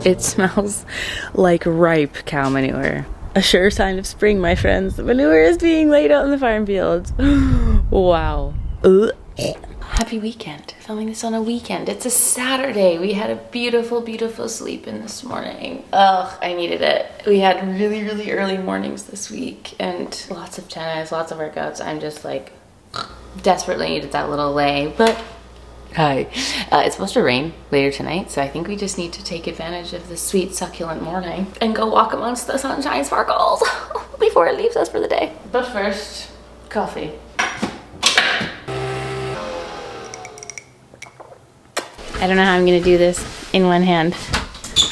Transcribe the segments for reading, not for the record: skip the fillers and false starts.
It smells like ripe cow manure. A sure sign of spring, my friends. The manure is being laid out in the farm fields. Wow. Ugh. Happy weekend. Filming this on a weekend. It's a Saturday. We had a beautiful, beautiful sleep in this morning. Ugh, I needed it. We had really, really early mornings this week and lots of tennis, lots of workouts. I'm just like desperately needed that little lay, but hi. It's supposed to rain later tonight, so I think we just need to take advantage of the sweet, succulent morning and go walk amongst the sunshine sparkles before it leaves us for the day. But first, coffee. I don't know how I'm gonna do this in one hand.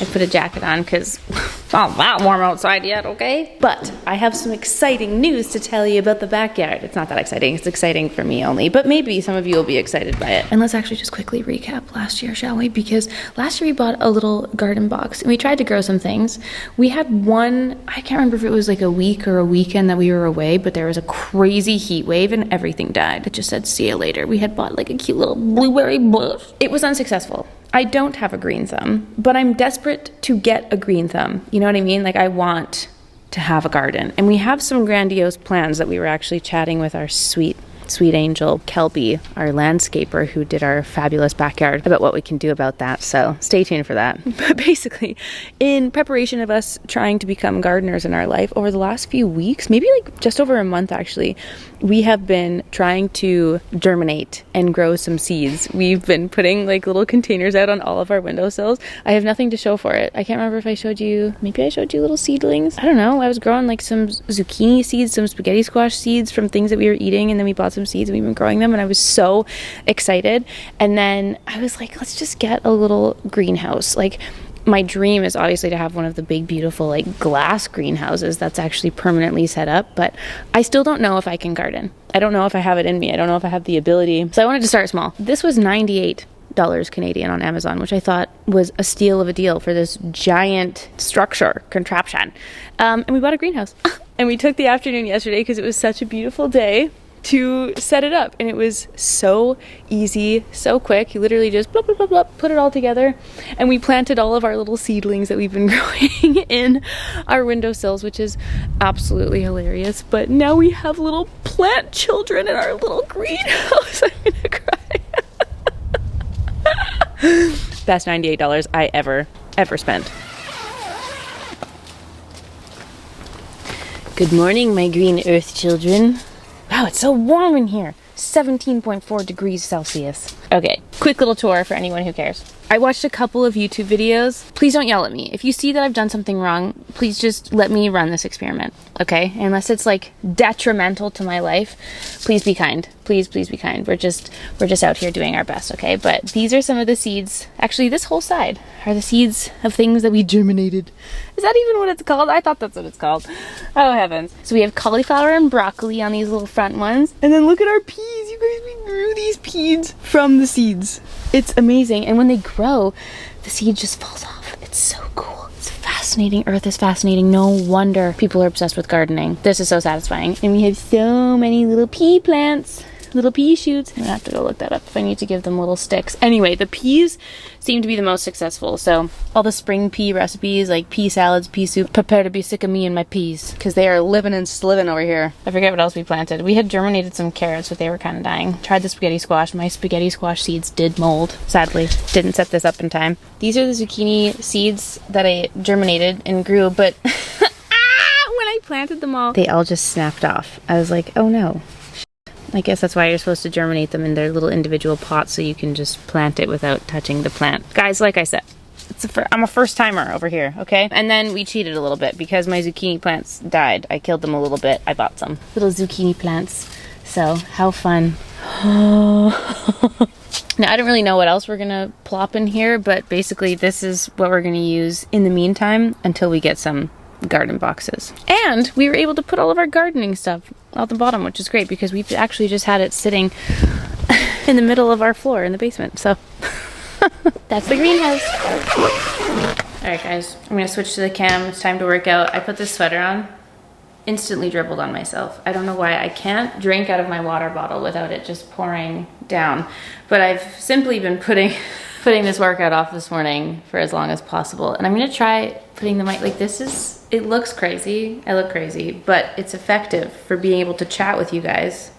I put a jacket on because it's not that warm outside yet, okay? But I have some exciting news to tell you about the backyard. It's not that exciting, it's exciting for me only, but maybe some of you will be excited by it. And let's actually just quickly recap last year, shall we? Because last year we bought a little garden box and we tried to grow some things. We had one, I can't remember if it was like a week or a weekend that we were away, but there was a crazy heat wave and everything died. It just said, see you later. We had bought like a cute little blueberry bush. It was unsuccessful. I don't have a green thumb, but I'm desperate to get a green thumb. You know what I mean? Like I want to have a garden. And we have some grandiose plans that we were actually chatting with our sweet angel, Kelby, our landscaper who did our fabulous backyard, about what we can do about that. So stay tuned for that. But basically, in preparation of us trying to become gardeners in our life, over the last few weeks, maybe like just over a month actually, we have been trying to germinate and grow some seeds. We've been putting like little containers out on all of our windowsills. I have nothing to show for it. I can't remember if I showed you, maybe I showed you little seedlings. I don't know. I was growing like some zucchini seeds, some spaghetti squash seeds from things that we were eating, and then we bought some seeds and we've been growing them, and I was so excited. And then I was like, let's just get a little greenhouse. Like my dream is obviously to have one of the big, beautiful, like glass greenhouses that's actually permanently set up, but I still don't know if I can garden. I don't know if I have it in me. I don't know if I have the ability. So I wanted to start small. This was $98 Canadian on Amazon, which I thought was a steal of a deal for this giant structure contraption. And we bought a greenhouse. And we took the afternoon yesterday because it was such a beautiful day to set it up, and it was so easy, so quick. You literally just blah, blah, blah, blah, put it all together, and we planted all of our little seedlings that we've been growing in our windowsills, which is absolutely hilarious. But now we have little plant children in our little greenhouse. I'm gonna cry. Best $98 I ever spent. Good morning, my green earth children. Wow, it's so warm in here. 17.4 degrees Celsius. Okay, quick little tour for anyone who cares. I watched a couple of YouTube videos. Please don't yell at me. If you see that I've done something wrong, please just let me run this experiment, okay? Unless it's like detrimental to my life, please be kind. Please be kind. We're just out here doing our best, okay? But these are some of the seeds. Actually, this whole side are the seeds of things that we germinated. Is that even what it's called? I thought that's what it's called. Oh, heavens. So we have cauliflower and broccoli on these little front ones. And then look at our peas. You guys, we grew these peas from the seeds. It's amazing. And when they grow, the seed just falls off. It's so cool. It's fascinating. Earth is fascinating. No wonder people are obsessed with gardening. This is so satisfying. And we have so many little pea plants. Little pea shoots. I'm gonna have to go look that up if I need to give them little sticks. Anyway, the peas seem to be the most successful. So all the spring pea recipes, like pea salads, pea soup, prepare to be sick of me and my peas, because they are living and sliving over here. I forget what else we planted. We had germinated some carrots, but they were kind of dying. Tried the spaghetti squash. My spaghetti squash seeds did mold. Sadly, didn't set this up in time. These are the zucchini seeds that I germinated and grew, but when I planted them all, they all just snapped off. I was like, oh no. I guess that's why you're supposed to germinate them in their little individual pots so you can just plant it without touching the plant. Guys, like I said, I'm a first timer over here, okay? And then we cheated a little bit because my zucchini plants died. I killed them a little bit. I bought some little zucchini plants. So, how fun. Now, I don't really know what else we're gonna plop in here, but basically this is what we're gonna use in the meantime until we get some garden boxes. And we were able to put all of our gardening stuff at the bottom, which is great because we've actually just had it sitting in the middle of our floor in the basement. So that's the greenhouse. Alright guys, I'm gonna switch to the cam. It's time to work out. I put this sweater on, instantly dribbled on myself. I don't know why. I can't drink out of my water bottle without it just pouring down. But I've simply been putting putting this workout off this morning for as long as possible. And I'm gonna try putting the mic, like this is, it looks crazy, I look crazy, but it's effective for being able to chat with you guys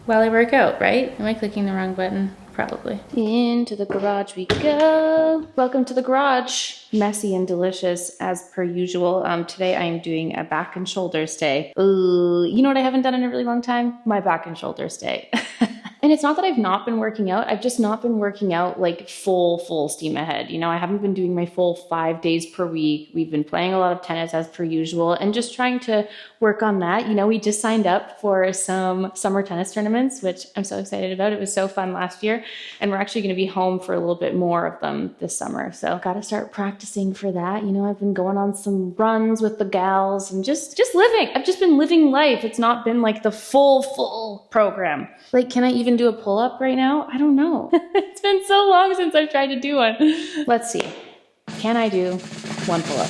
while I work out, right? Am I clicking the wrong button? Probably. Into the garage we go. Welcome to the garage. Messy and delicious as per usual. Today I am doing a back and shoulders day. Ooh, you know what I haven't done in a really long time? My back and shoulders day. And it's not that I've not been working out. I've just not been working out like full steam ahead. You know, I haven't been doing my full 5 days per week. We've been playing a lot of tennis as per usual and just trying to work on that. You know, we just signed up for some summer tennis tournaments, which I'm so excited about. It was so fun last year. And we're actually going to be home for a little bit more of them this summer. So got to start practicing for that. You know, I've been going on some runs with the gals and just living. I've just been living life. It's not been like the full program. Like, can I even do a pull-up right now? I don't know. It's been so long since I've tried to do one. Let's see. Can I do one pull-up?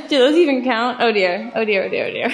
Do those even count? Oh dear. Oh dear, oh dear, oh dear.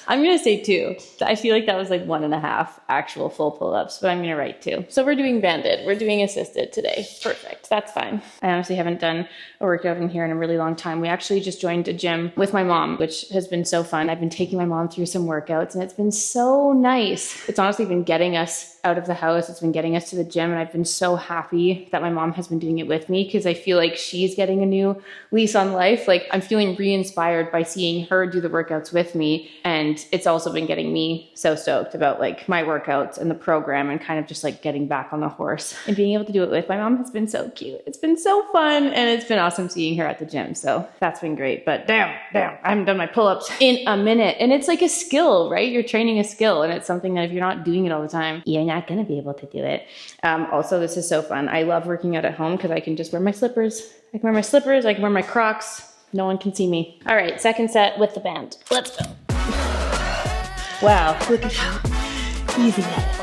I'm gonna say 2. I feel like that was like 1.5 actual full pull-ups, but I'm gonna write 2. So we're doing banded, we're doing assisted today. Perfect, that's fine. I honestly haven't done a workout in here in a really long time. We actually just joined a gym with my mom, which has been so fun. I've been taking my mom through some workouts and it's been so nice. It's honestly been getting us out of the house. It's been getting us to the gym and I've been so happy that my mom has been doing it with me because I feel like she's getting a new lease on life. Like I'm feeling re-inspired by seeing her do the workouts with me, and it's also been getting me so stoked about like my workouts and the program and kind of just like getting back on the horse and being able to do it with my mom has been so cute. It's been so fun and it's been awesome seeing her at the gym. So that's been great. But damn, I haven't done my pull-ups in a minute. And it's like a skill, right? You're training a skill and it's something that if you're not doing it all the time, you're not going to be able to do it. Also, this is so fun. I love working out at home because I can just wear my slippers. I can wear my slippers. I can wear my Crocs. No one can see me. All right, second set with the band. Let's go. Wow, look at how easy that is.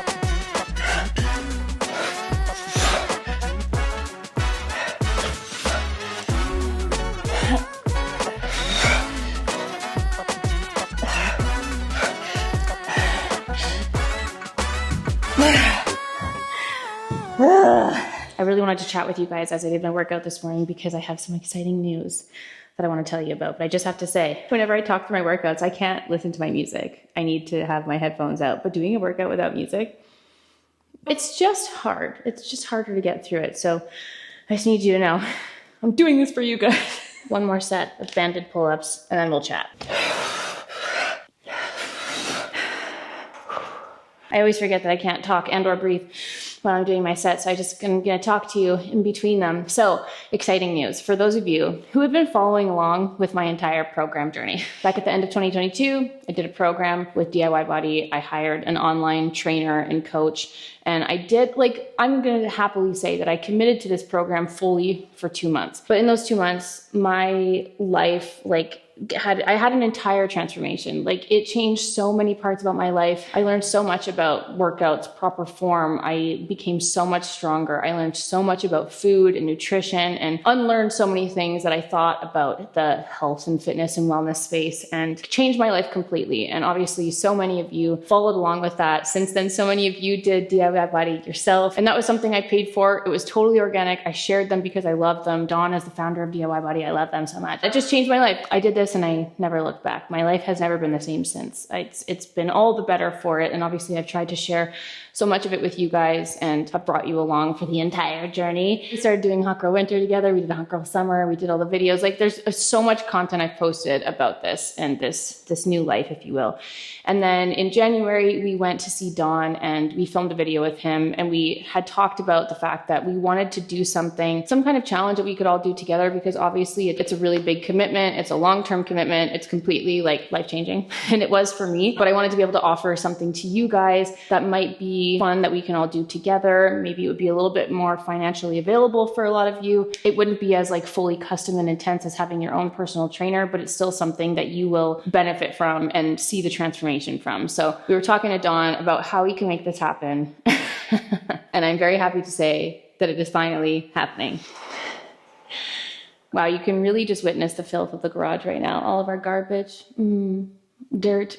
I really wanted to chat with you guys as I did my workout this morning because I have some exciting news that I want to tell you about. But I just have to say, whenever I talk through my workouts, I can't listen to my music. I need to have my headphones out. But doing a workout without music, it's just hard. It's just harder to get through it. So I just need you to know, I'm doing this for you guys. One more set of banded pull-ups and then we'll chat. I always forget that I can't talk and or breathe while I'm doing my set, so I'm gonna talk to you in between them. So, exciting news. For those of you who have been following along with my entire program journey. Back at the end of 2022, I did a program with DIY Body. I hired an online trainer and coach, and I did, I'm gonna happily say that I committed to this program fully for 2 months. But in those 2 months, my life, I had an entire transformation. It changed so many parts about my life. I learned so much about workouts, proper form. I became so much stronger. I learned so much about food and nutrition and unlearned so many things that I thought about the health and fitness and wellness space and changed my life completely. And obviously so many of you followed along with that. Since then, so many of you did DIY Body yourself. And that was something I paid for. It was totally organic. I shared them because I loved them. Dawn, as the founder of DIY Body, I love them so much. It just changed my life. I did this and I never looked back. My life has never been the same since. It's been all the better for it. And obviously I've tried to share so much of it with you guys and have brought you along for the entire journey. We started doing Hot Girl Winter together. We did a Hot Girl Summer. We did all the videos. There's so much content I've posted about this and this new life, if you will. And then in January, we went to see Dawn and we filmed a video with him. And we had talked about the fact that we wanted to do something, some kind of challenge that we could all do together, because obviously it's a really big commitment. It's a long-term commitment. It's completely life-changing. And it was for me, but I wanted to be able to offer something to you guys that might be fun, that we can all do together. Maybe it would be a little bit more financially available for a lot of you. It wouldn't be as fully custom and intense as having your own personal trainer, but it's still something that you will benefit from and see the transformation from. So we were talking to Dawn about how we can make this happen. And I'm very happy to say that it is finally happening. Wow, you can really just witness the filth of the garage right now. All of our garbage, dirt,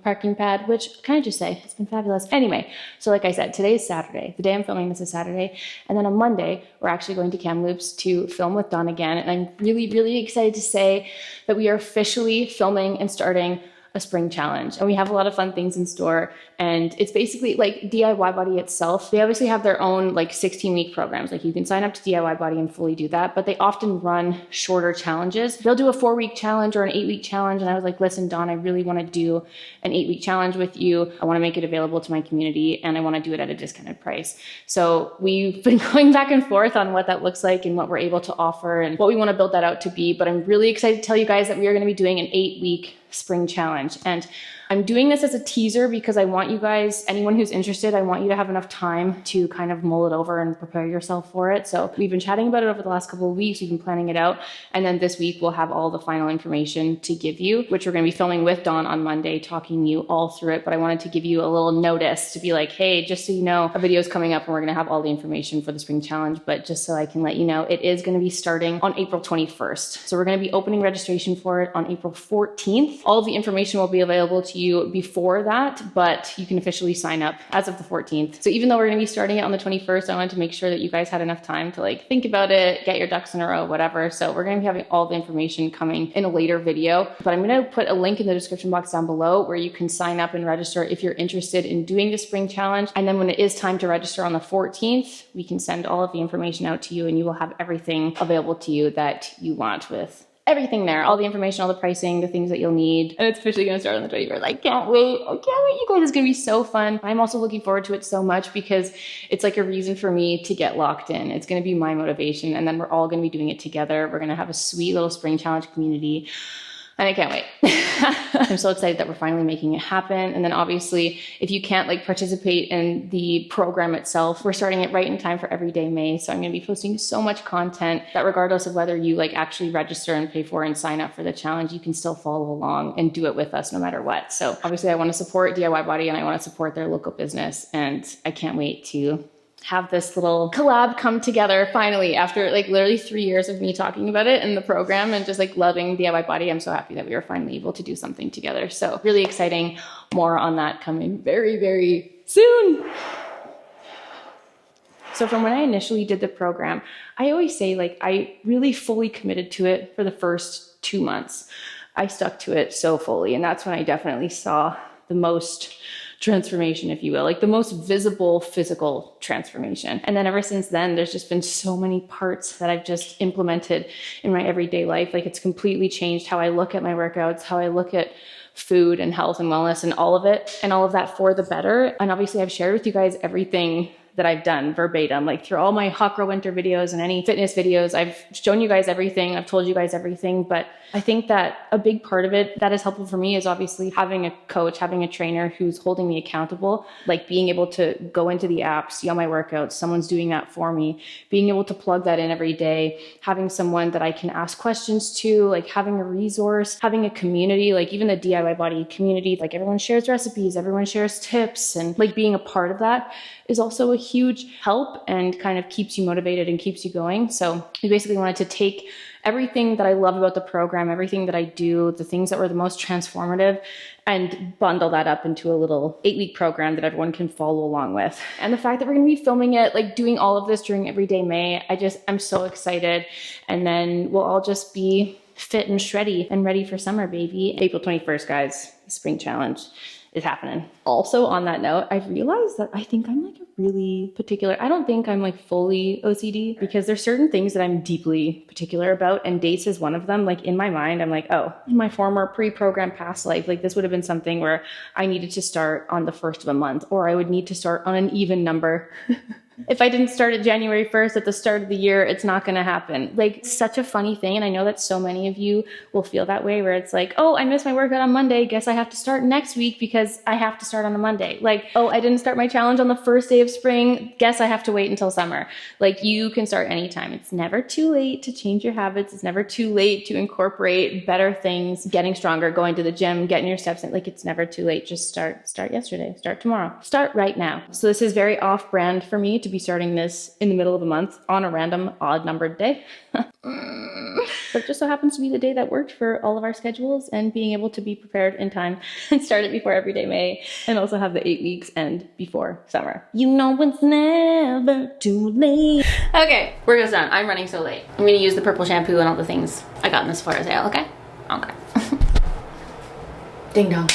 parking pad, which can I just say, it's been fabulous. Anyway, so like I said, today is Saturday. The day I'm filming this is Saturday. And then on Monday, we're actually going to Kamloops to film with Dawn again. And I'm really, really excited to say that we are officially filming and starting a spring challenge. And we have a lot of fun things in store. And it's basically like DIY Body itself. They obviously have their own like 16-week programs. Like you can sign up to DIY Body and fully do that, but they often run shorter challenges. They'll do a 4-week challenge or an 8-week challenge. And I was like, listen, Dawn, I really want to do an 8-week challenge with you. I want to make it available to my community and I want to do it at a discounted price. So we've been going back and forth on what that looks like and what we're able to offer and what we want to build that out to be. But I'm really excited to tell you guys that we are going to be doing an 8-week spring challenge. And I'm doing this as a teaser because I want you guys, anyone who's interested, I want you to have enough time to kind of mull it over and prepare yourself for it. So we've been chatting about it over the last couple of weeks. We've been planning it out. And then this week we'll have all the final information to give you, which we're going to be filming with Dawn on Monday, talking you all through it. But I wanted to give you a little notice to be like, hey, just so you know, a video is coming up and we're going to have all the information for the spring challenge. But just so I can let you know, it is going to be starting on April 21st. So we're going to be opening registration for it on April 14th. All of the information will be available to you before that, but you can officially sign up as of the 14th. So even though we're going to be starting it on the 21st, I wanted to make sure that you guys had enough time to like think about it, get your ducks in a row, whatever. So we're going to be having all the information coming in a later video, but I'm going to put a link in the description box down below where you can sign up and register if you're interested in doing the spring challenge. And then when it is time to register on the 14th, we can send all of the information out to you and you will have everything available to you that you want with everything there, all the information, all the pricing, the things that you'll need. And it's officially gonna start on the 21st. I can't wait. I can't wait, you guys. It's gonna be so fun. I'm also looking forward to it so much because it's like a reason for me to get locked in. It's gonna be my motivation. And then we're all gonna be doing it together. We're gonna have a sweet little spring challenge community. And I can't wait. I'm so excited that we're finally making it happen. And then obviously, if you can't like participate in the program itself, we're starting it right in time for Everyday May. So I'm gonna be posting so much content that regardless of whether you like actually register and pay for and sign up for the challenge, you can still follow along and do it with us no matter what. So obviously I wanna support DIY Body and I wanna support their local business. And I can't wait to have this little collab come together finally after like literally 3 years of me talking about it in the program and just like loving DIY Body. I'm so happy that we were finally able to do something together. So really exciting. More on that coming very, very soon. So from when I initially did the program, I always say like I really fully committed to it for the first 2 months. I stuck to it so fully, and that's when I definitely saw the most transformation, if you will, like the most visible physical transformation. And then ever since then, there's just been so many parts that I've just implemented in my everyday life. Like it's completely changed how I look at my workouts, how I look at food and health and wellness and all of it, and all of that for the better. And obviously I've shared with you guys everything that I've done verbatim, like through all my Hot Girl Winter videos and any fitness videos. I've shown you guys everything. I've told you guys everything, but I think that a big part of it that is helpful for me is obviously having a coach, having a trainer who's holding me accountable, like being able to go into the app, see all my workouts, someone's doing that for me, being able to plug that in every day, having someone that I can ask questions to, like having a resource, having a community, like even the DIY Body community, like everyone shares recipes, everyone shares tips, and like being a part of that is also a huge help and kind of keeps you motivated and keeps you going. So we basically wanted to take everything that I love about the program, everything that I do, the things that were the most transformative, and bundle that up into a little 8-week program that everyone can follow along with. And the fact that we're gonna be filming it, like doing all of this during Everyday May, I'm so excited. And then we'll all just be fit and shreddy and ready for summer, baby. April 21st, guys, the spring challenge is happening. Also on that note, I've realized that I think I'm like a really particular, I don't think I'm like fully OCD because there's certain things that I'm deeply particular about, and dates is one of them. Like in my mind, I'm like, oh, in my former pre-programmed past life, like this would have been something where I needed to start on the first of a month, or I would need to start on an even number. If I didn't start at January 1st at the start of the year, it's not going to happen. Like such a funny thing. And I know that so many of you will feel that way where it's like, oh, I missed my workout on Monday. Guess I have to start next week because I have to start on a Monday. Like, oh, I didn't start my challenge on the first day of spring. Guess I have to wait until summer. Like you can start anytime. It's never too late to change your habits. It's never too late to incorporate better things, getting stronger, going to the gym, getting your steps in. Like it's never too late. Just start yesterday, start tomorrow, start right now. So this is very off brand for me to to be starting this in the middle of a month on a random odd numbered day. But it just so happens to be the day that worked for all of our schedules, and being able to be prepared in time and start it before Everyday May, and also have the 8 weeks end before summer. You know it's never too late. Okay, we're just done. I'm running so late. I'm gonna use the purple shampoo and all the things I got in this flare sale, okay? Okay. Ding dong.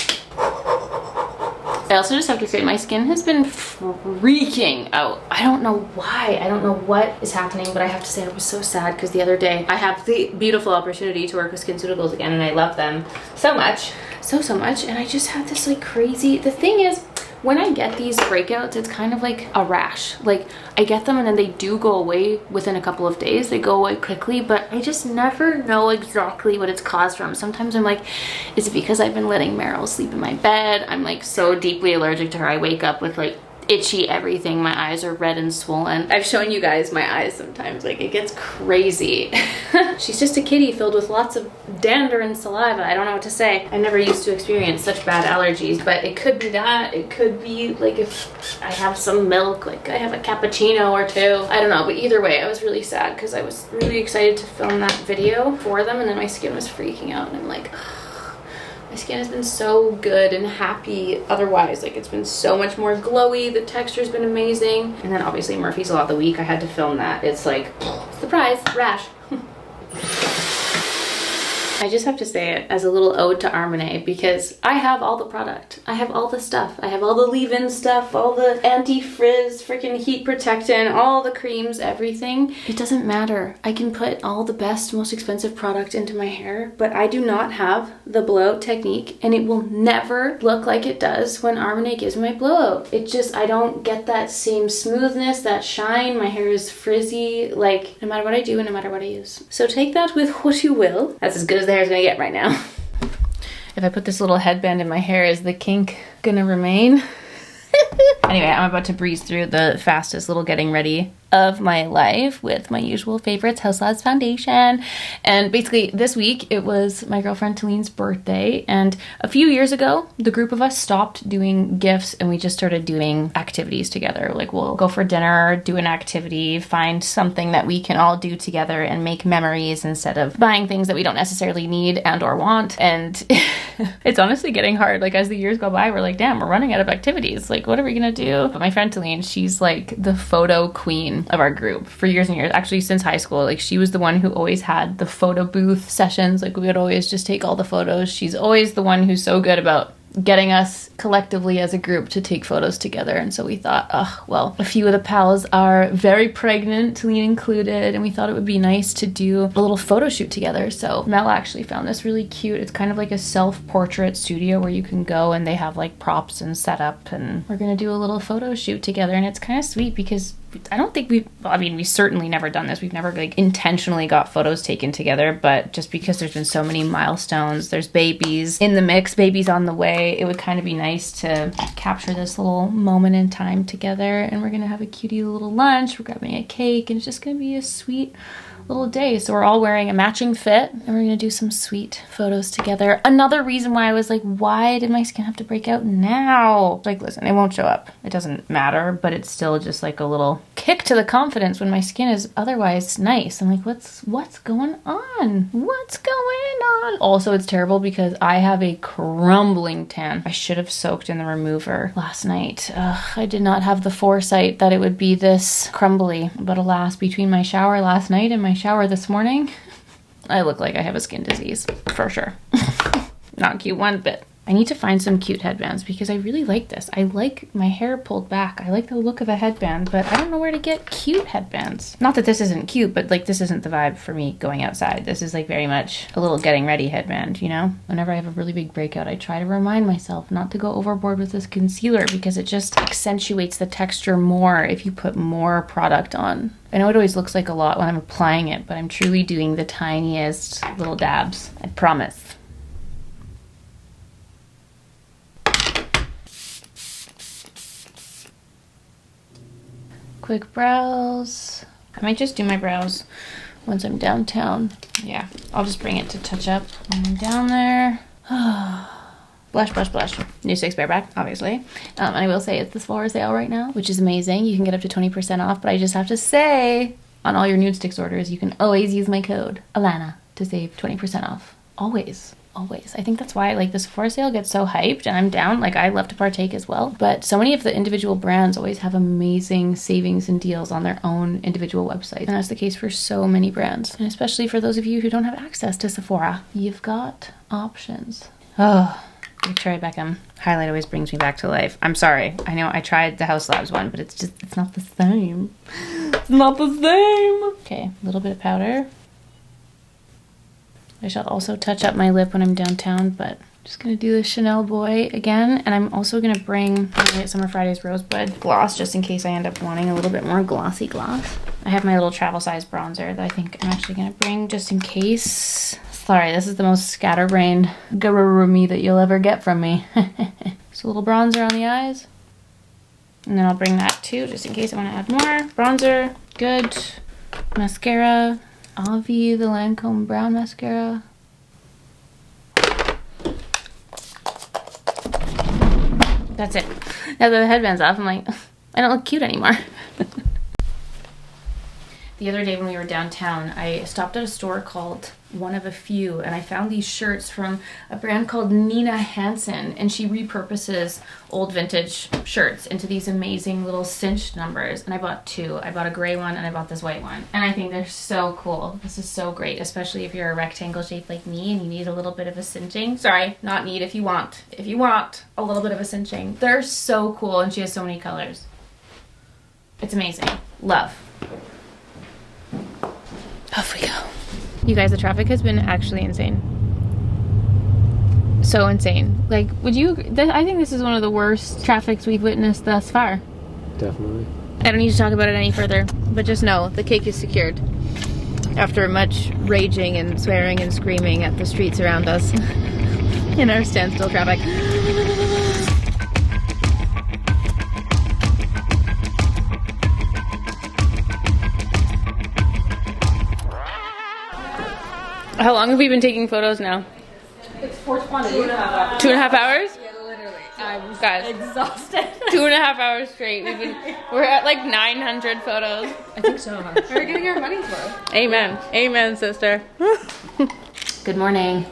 I also just have to say my skin has been freaking out. I don't know why. I don't know what is happening, but I have to say I was so sad because the other day I have the beautiful opportunity to work with SkinCeuticals again, and I love them so much. So much. And I just had this like crazy, the thing is, when I get these breakouts, it's kind of like a rash. Like I get them and then they do go away within a couple of days. They go away quickly, but I just never know exactly what it's caused from. Sometimes I'm like, is it because I've been letting Meryl sleep in my bed? I'm like so deeply allergic to her. I wake up with like itchy everything. My eyes are red and swollen. I've shown you guys my eyes sometimes, like it gets crazy. She's just a kitty filled with lots of dander and saliva. I don't know what to say. I never used to experience such bad allergies, but it could be that. It could be like if I have some milk, like I have a cappuccino or two. I don't know, but either way, I was really sad because I was really excited to film that video for them, and then my skin was freaking out, and I'm like, my skin has been so good and happy otherwise. Like it's been so much more glowy. The texture's been amazing. And then obviously Murphy's Law of the Week. I had to film that. It's like, surprise, rash. I just have to say it as a little ode to Armane because I have all the product. I have all the stuff. I have all the leave-in stuff, all the anti-frizz, freaking heat protectant, all the creams, everything. It doesn't matter. I can put all the best, most expensive product into my hair, but I do not have the blowout technique, and it will never look like it does when Armane gives me my blowout. It just, I don't get that same smoothness, that shine. My hair is frizzy, like no matter what I do and no matter what I use. So take that with what you will. That's as good as the hair's gonna get right now. If I put this little headband in my hair, is the kink gonna remain? Anyway, I'm about to breeze through the fastest little getting ready of my life with my usual favorites, House Lads foundation. And basically this week it was my girlfriend Talene's birthday, and a few years ago the group of us stopped doing gifts and we just started doing activities together. Like we'll go for dinner, do an activity, find something that we can all do together and make memories instead of buying things that we don't necessarily need and or want. And it's honestly getting hard. Like as the years go by, we're like, damn, we're running out of activities. Like what are we gonna do? But my friend Talene, she's like the photo queen of our group for years and years, actually since high school. Like she was the one who always had the photo booth sessions. Like we would always just take all the photos. She's always the one who's so good about getting us collectively as a group to take photos together. And so we thought, oh, well, a few of the pals are very pregnant, Talene included, and we thought it would be nice to do a little photo shoot together. So Mel actually found this really cute. It's kind of like a self-portrait studio where you can go and they have like props and setup, and we're gonna do a little photo shoot together. And it's kind of sweet because I don't think we've certainly never done this. We've never like intentionally got photos taken together, but just because there's been so many milestones, there's babies in the mix, babies on the way, it would kind of be nice to capture this little moment in time together. And we're gonna have a cutie little lunch, we're grabbing a cake, and it's just gonna be a sweet little day. So we're all wearing a matching fit and we're gonna do some sweet photos together. Another reason why I was like, why did my skin have to break out now? Like, listen, it won't show up. It doesn't matter, but it's still just like a little kick to the confidence when my skin is otherwise nice. I'm like, what's going on? What's going on? Also, it's terrible because I have a crumbling tan. I should have soaked in the remover last night. I did not have the foresight that it would be this crumbly, but alas, between my shower last night and my shower this morning, I look like I have a skin disease, for sure. Not cute one bit. I need to find some cute headbands because I really like this. I like my hair pulled back. I like the look of a headband, but I don't know where to get cute headbands. Not that this isn't cute, but like this isn't the vibe for me going outside. This is like very much a little getting ready headband, you know? Whenever I have a really big breakout, I try to remind myself not to go overboard with this concealer because it just accentuates the texture more if you put more product on. I know it always looks like a lot when I'm applying it, but I'm truly doing the tiniest little dabs. I promise. Quick brows. I might just do my brows once I'm downtown. Yeah, I'll just bring it to touch up when I'm down there. Blush, blush, blush. New 6 bareback, obviously. And I will say it's the Sephora sale right now, which is amazing. You can get up to 20% off, but I just have to say, on all your nude sticks orders, you can always use my code, Alana, to save 20% off. Always. Always. I think that's why like the Sephora sale gets so hyped, and I'm down. Like, I love to partake as well. But so many of the individual brands always have amazing savings and deals on their own individual website. And that's the case for so many brands. And especially for those of you who don't have access to Sephora, you've got options. Oh, Victoria Beckham. Highlight always brings me back to life. I'm sorry. I know I tried the House Labs one, but it's not the same. It's not the same. Okay, a little bit of powder. I shall also touch up my lip when I'm downtown, but I'm just gonna do the Chanel Boy again. And I'm also gonna bring my Summer Fridays Rosebud gloss just in case I end up wanting a little bit more glossy gloss. I have my little travel size bronzer that I think I'm actually gonna bring just in case. Sorry, this is the most scatterbrained me that you'll ever get from me. So a little bronzer on the eyes. And then I'll bring that too, just in case I wanna add more. Bronzer, good. Mascara. Avi, the Lancome Brown Mascara. That's it. Now that the headband's off, I'm like, I don't look cute anymore. The other day when we were downtown, I stopped at a store called One of a Few, and I found these shirts from a brand called Nina Hansen, and she repurposes old vintage shirts into these amazing little cinched numbers. And I bought 2. I bought a gray one and I bought this white one. And I think they're so cool. This is so great, especially if you're a rectangle shape like me and you need a little bit of a cinching. Sorry, not need, if you want. If you want a little bit of a cinching. They're so cool, and she has so many colors. It's amazing. Love. Off we go. You guys, the traffic has been actually insane. So insane. Like, would you, I think this is one of the worst traffics we've witnessed thus far. Definitely. I don't need to talk about it any further, but just know the cake is secured. After much raging and swearing and screaming at the streets around us in our standstill traffic. How long have we been taking photos now? It's 4:20. 2.5 hours? Yeah, literally. I'm Guys, exhausted. 2.5 hours straight. We're at like 900 photos. I think so. We're getting our money's worth. Amen. Amen, sister. Good morning.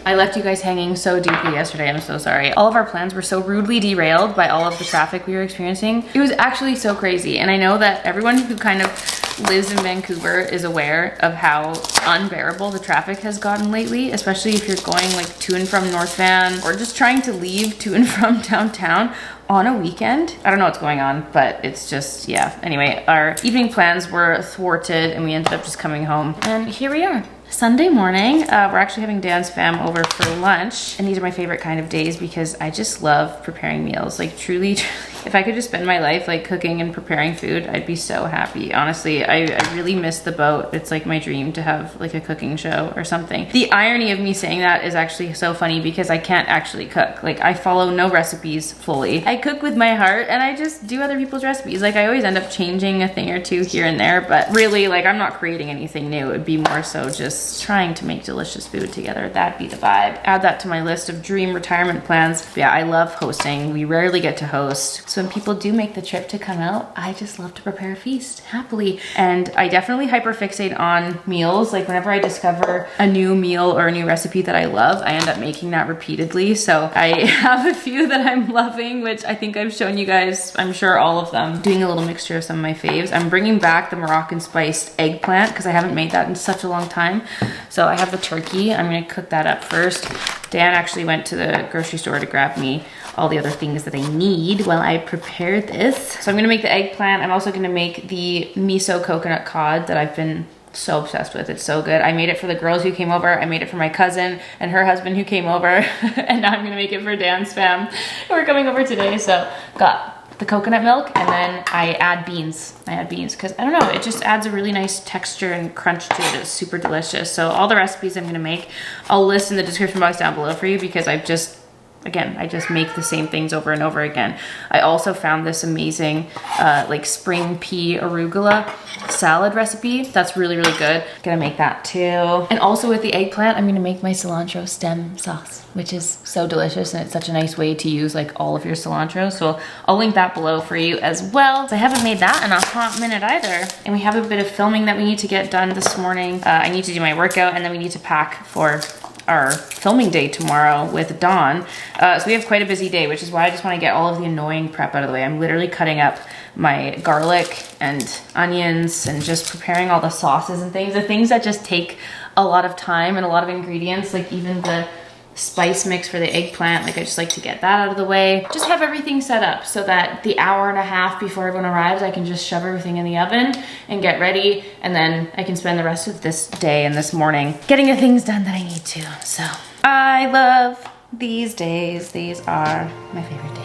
I left you guys hanging so deeply yesterday. I'm so sorry. All of our plans were so rudely derailed by all of the traffic we were experiencing. It was actually so crazy. And I know that everyone who kind of lives in Vancouver is aware of how unbearable the traffic has gotten lately, especially if you're going like to and from North Van or just trying to leave to and from downtown on a weekend. I don't know what's going on, but it's just, yeah. Anyway, our evening plans were thwarted and we ended up just coming home. And here we are. Sunday morning, we're actually having Dan's fam over for lunch, and these are my favorite kind of days because I just love preparing meals. Like truly, if I could just spend my life like cooking and preparing food, I'd be so happy. Honestly, I really miss the boat. It's like my dream to have like a cooking show or something. The irony of me saying that is actually so funny because I can't actually cook. Like I follow no recipes fully. I cook with my heart and I just do other people's recipes. Like I always end up changing a thing or two here and there, but really like I'm not creating anything new. It would be more so just trying to make delicious food together. That'd be the vibe. Add that to my list of dream retirement plans. But yeah, I love hosting. We rarely get to host. So when people do make the trip to come out, I just love to prepare a feast happily. And I definitely hyperfixate on meals. Like whenever I discover a new meal or a new recipe that I love, I end up making that repeatedly. So I have a few that I'm loving, which I think I've shown you guys, I'm sure all of them. Doing a little mixture of some of my faves. I'm bringing back the Moroccan spiced eggplant because I haven't made that in such a long time. So I have the turkey. I'm gonna cook that up first. Dan actually went to the grocery store to grab me all the other things that I need while I prepare this. So I'm gonna make the eggplant. I'm also gonna make the miso coconut cod that I've been so obsessed with. It's so good. I made it for the girls who came over. I made it for my cousin and her husband who came over. And now I'm gonna make it for Dan's fam who are coming over today. So got the coconut milk, and then I add beans. I add beans because I don't know, it just adds a really nice texture and crunch to it. It's super delicious. So all the recipes I'm gonna make, I'll list in the description box down below for you because I've just again, I just make the same things over and over again. I also found this amazing like spring pea arugula salad recipe. That's really, really good. Gonna make that too. And also with the eggplant, I'm gonna make my cilantro stem sauce, which is so delicious, and it's such a nice way to use like all of your cilantro. So I'll link that below for you as well. So I haven't made that in a hot minute either. And we have a bit of filming that we need to get done this morning. I need to do my workout, and then we need to pack for our filming day tomorrow with Dawn. So we have quite a busy day, which is why I just want to get all of the annoying prep out of the way. I'm literally cutting up my garlic and onions and just preparing all the sauces and things, the things that just take a lot of time and a lot of ingredients, like even the spice mix for the eggplant. Like I just like to get that out of the way. Just have everything set up so that the hour and a half before everyone arrives, I can just shove everything in the oven and get ready. And then I can spend the rest of this day and this morning getting the things done that I need to. So I love these days. These are my favorite days.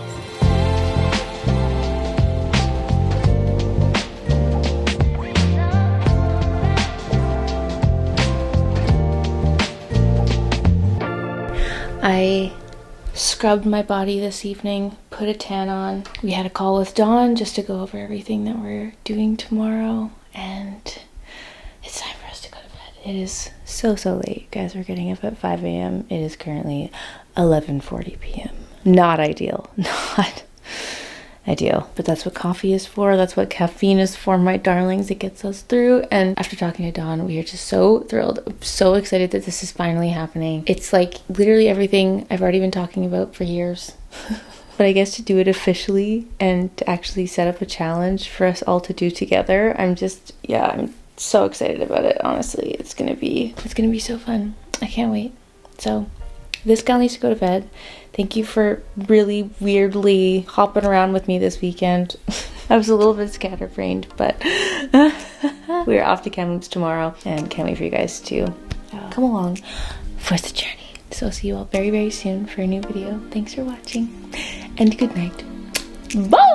I scrubbed my body this evening, put a tan on. We had a call with Dawn just to go over everything that we're doing tomorrow, and it's time for us to go to bed. It is so late, guys. We're getting up at 5 a.m. It is currently 11:40 p.m. Not ideal, not ideal, but that's what coffee is for. That's what caffeine is for, my darlings. It gets us through. And after talking to Dawn, we are just so thrilled, so excited that this is finally happening. It's like literally everything I've already been talking about for years. But I guess to do it officially and to actually set up a challenge for us all to do together, I'm so excited about it. Honestly, it's gonna be so fun. I can't wait. So this gal needs to go to bed. Thank you for really weirdly hopping around with me this weekend. I was a little bit scatterbrained, but we're off to Kamloops tomorrow, and can't wait for you guys to come along for the journey. So I'll see you all very soon for a new video. Thanks for watching, and good night. Bye!